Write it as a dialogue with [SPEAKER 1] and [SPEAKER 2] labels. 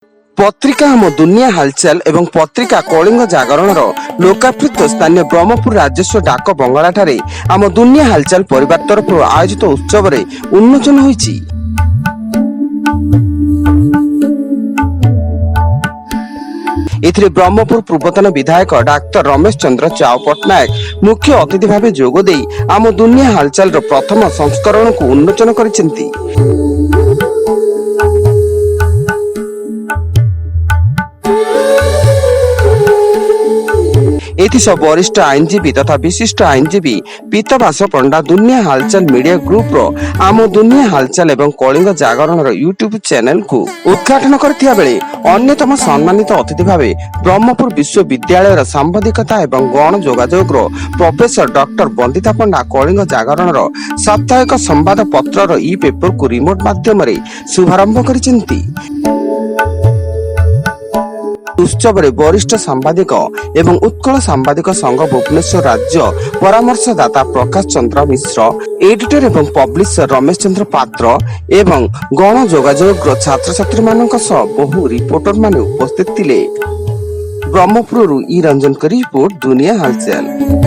[SPEAKER 1] पत्रिका आम दुनिया हालचाल एवं पत्रिका कलिंग जागरण लोकार्पित स्थानीय ब्रह्मपुर राजस्व डाक बंगला ठारे आम दुनिया हालचाल परिवार तरफ आयोजित उत्सव रे उन्मोचन होईछि। एथिरे ब्रह्मपुर पूर्वतन विधायक डाक्टर रमेश चंद्र चाव पट्टनायक मुख्य अतिथि भाव जोग देई आम दुनिया हालचाल प्रथम संस्करण को उन्मोचन करिसेंती। एथिसह वरिष्ठ आईनजीवी तथा विशिष्ट आईनजीवी पीतवास पंडा दुनिया हालचाल मीडिया ग्रुप रो आम दुनिया हालचाल एवं कलिंग जागरण यूट्यूब चैनल को उद्घाटन करथिया बेले अन्यतम सम्मानित अतिथि भावे ब्रह्मपुर विश्वविद्यालय सांबादिकता एवं गण जोगाजोग प्रोफेसर डॉक्टर बंदिता पंडा कलिंग जागरण साप्ताहिक संवाद पत्र ई पेपर को रिमोट माध्यम शुभारंभ करिसेंती। उत्सव रे वरिष्ठ सांबादिक एवं उत्कल सांबादिक संघ भुवनेश्वर राज्य परामर्शदाता प्रकाश चंद्र मिश्र, एडिटर एवं पब्लिशर रमेश चंद्र पात्र एवं गण जोगाजोग छात्र छात्री मानक सह बहु रिपोर्टर माने उपस्थित थिले। ब्रह्मपुर ई रंजन करी रिपोर्ट दुनिया हालचाल।